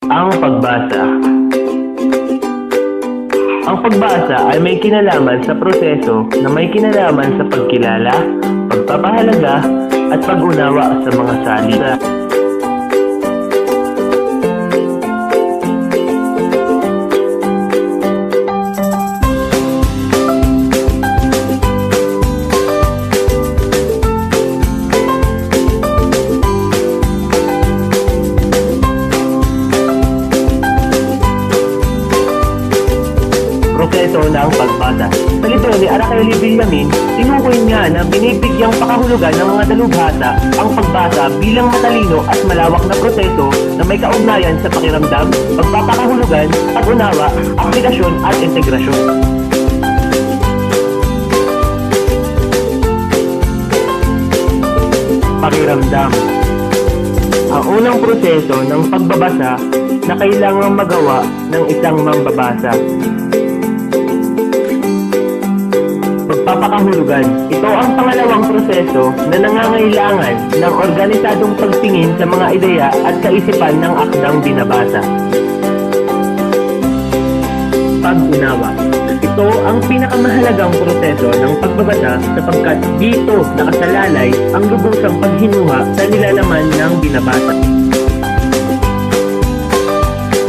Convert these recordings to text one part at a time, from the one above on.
Ang pagbasa. Ang pagbasa ay may kinalaman sa proseso na may kinalaman sa pagkilala, pagpapahalaga, at pag-unawa sa mga salita. Proseso ng pagbasa. Sa libro ni Araceli Villamin, tinukoy nga na binibigyang pakahulugan ng mga dalubhasa ang pagbasa bilang matalino at malawak na proseso na may kaugnayan sa pakiramdam, pagpapakahulugan, pag-unawa, aplikasyon at integrasyon. Pakiramdam. Ang unang proseso ng pagbabasa na kailangang magawa ng isang mambabasa. Pagpapakahulugan. Ito ang pangalawang proseso na nangangailangan ng organisadong pagtingin sa mga ideya at kaisipan ng akdang binabasa. Pag-unawa. Ito ang pinakamahalagang proseso ng pagbabasa sapagkat dito nakasalalay ang lubusang paghinuha sa nilalaman ng binabasa.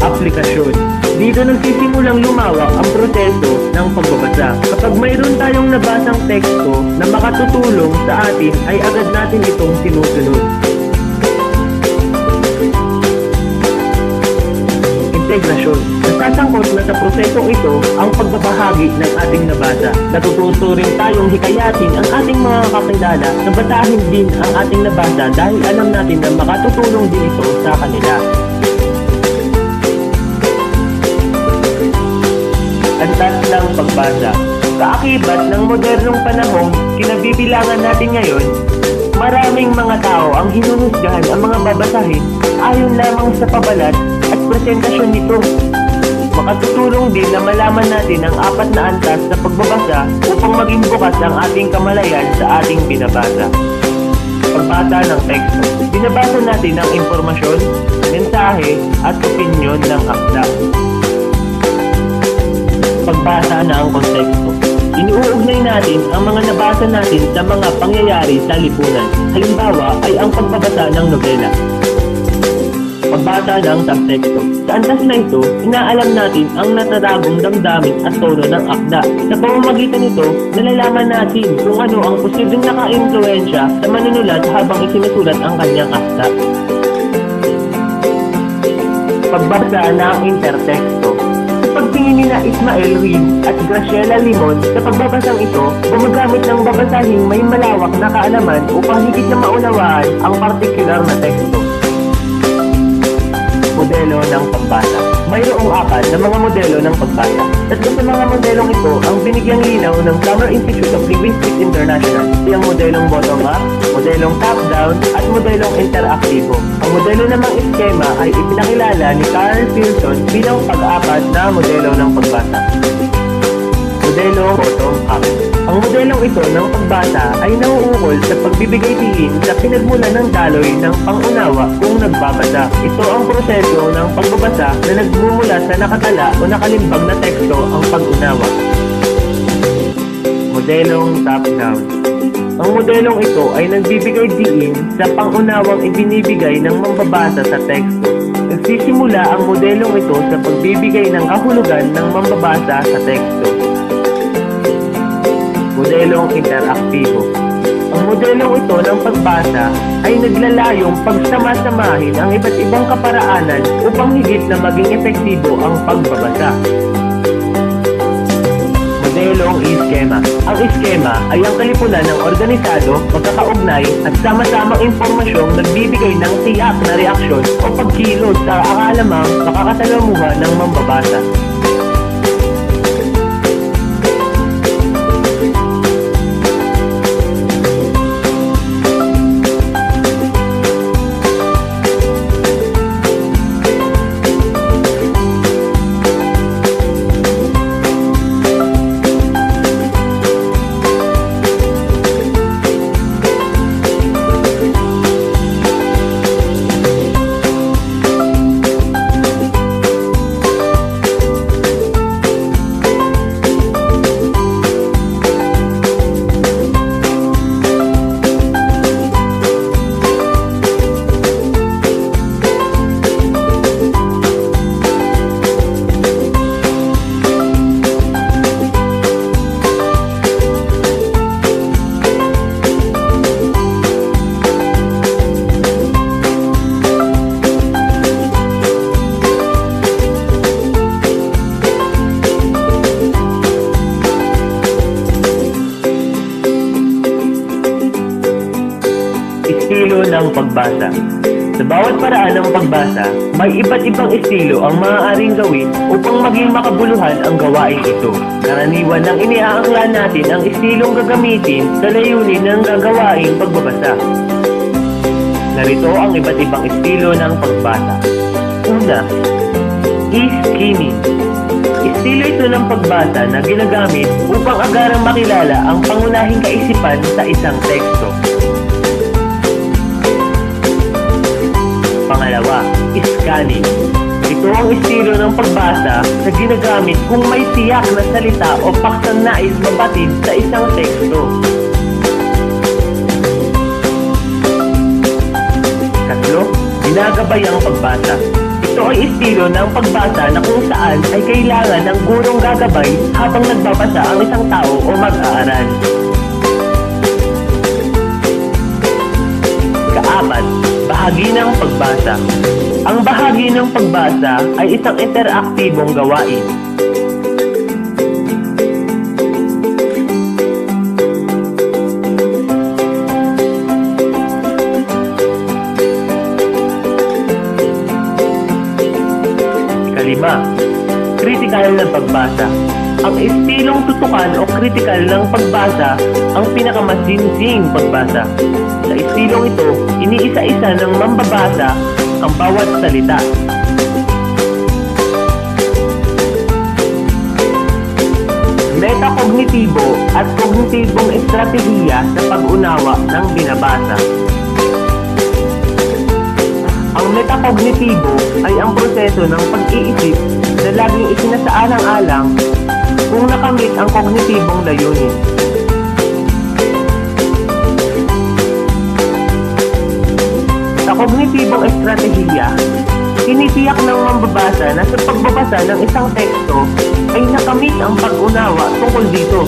Aplikasyon. Dito nagsisimulang lumawak ang proseso ng pagbabasa. Kapag mayroon tayong nabasang teksto na makatutulong sa atin, ay agad natin itong sinusunod. Integrasyon. Nasasangkot na sa prosesong ito ang pagbabahagi ng ating nabasa. Natututo rin tayong hikayatin ang ating mga kakilala na basahin din ang ating nabasa dahil alam natin na makatutulong din ito sa kanila. Antas ng pagbasa. Kaakibat ng modernong panahong kinabibilangan natin ngayon, maraming mga tao ang hinunusgahan ang mga babasahin ayon lamang sa pabalat at presentasyon nito. Makatutulong din na malaman natin ang 4 na antas sa pagbabasa upang maging bukas ang ating kamalayan sa ating binabasa. Pagbasa ng teksto. Binabasa natin ang impormasyon, mensahe at opinyon ng akda. Pagbasa ng konteksto. Iniuugnay natin ang mga nabasa natin sa mga pangyayari sa lipunan. Halimbawa ay ang pagbabasa ng nobela. Pagbasa ng subteksto. Sa antas na ito, inaalam natin ang natatagong damdamin at tono ng akda. Sa pamamagitan nito, nalalaman natin kung ano ang posibleng naka-impluwensya sa manunulat habang isinusulat ang kanyang akda. Pagbasa ng interteksto. Pagtingin ni na Ismael Reed at Graciela Limon sa pagbabasang ito, gumagamit ng babasahing may malawak na kaalaman upang higit na maunawaan ang partikular na teksto. Modelo ng pagbasa. Mayroong 4 na mga modelo ng pagbasa. Tatlo sa mga modelong ito ang binigyang linaw ng Summer Institute of Linguistics International. Ang modelong bottom-up, modelong top-down, at modelong interaktibo. Ang modelo namang eskema ay ipinakilala ni Carl Pearson bilang pag-apat na modelo ng pagbasa. Modelong bottom-up. Ang modelong ito ng pagbasa ay nauukol sa pagbibigay diin sa pinagmulan ng daloy ng pangunawa kung nagbabasa. Ito ang proseso ng pagbabasa na nagmumula sa nakatala o nakalimbag na teksto ang pag-unawa. Modelong top-down. Ang modelong ito ay nagbibigay diin sa pangunawang ibinibigay ng mambabasa sa teksto. Nagsisimula ang modelong ito sa pagbibigay ng kahulugan ng mambabasa sa teksto. Modelong interaktibo. Ang modelong ito ng pagbasa ay naglalayong pagsama-samahin ang iba't ibang kaparaanan upang higit na maging epektibo ang pagbabasa. Modelong eskema. Ang eskema ay ang kalipunan ng organisado, pagkakaugnay at sama-samang impormasyong nagbibigay ng tiyak na reaksyon o pagkilos sa akalamang makakasalamuha ng mambabasa. pagbasa. Sa bawat paraan ng pagbasa, may iba't ibang estilo ang maaaring gawin upang maging makabuluhan ang gawain ito. Karaniwan nang iniaangla natin ang estilong gagamitin sa layunin ng gagawaing pagbabasa. Narito ang iba't ibang estilo ng pagbasa. Una, e-skimming. Estilo ito ng pagbasa na ginagamit upang agarang makilala ang pangunahing kaisipan sa isang teksto. Pangalawa, scanning. Ito ang estilo ng pagbasa na ginagamit kung may tiyak na salita o paksang nais mabatid sa isang teksto. Katlo, ginagabayang pagbasa. Ito ay estilo ng pagbasa na kung saan ay kailangan ng gurong gagabay habang nagbabasa ang isang tao o mag-aaral. Kaapat, bahagi ng pagbasa. Ang bahagi ng pagbasa ay isang interaktibong gawain. Ikalima, kritikal ng pagbasa. Ang estilong tutukan o kritikal ng pagbasa ang pinakamasinsing pagbasa. Sa estilong ito, iniisa-isa ng mambabasa ang bawat salita. Metakognitibo at kognitibong estratehiya sa pag-unawa ng binabasa. Ang metakognitibo ay ang proseso ng pag-iisip na laging isinasaalang-alang kung nakamit ang kognitibong layunin. Sa kognitibong estratehiya, tinitiyak ng mambabasa na sa pagbabasa ng isang teksto ay nakamit ang pag-unawa tungkol dito.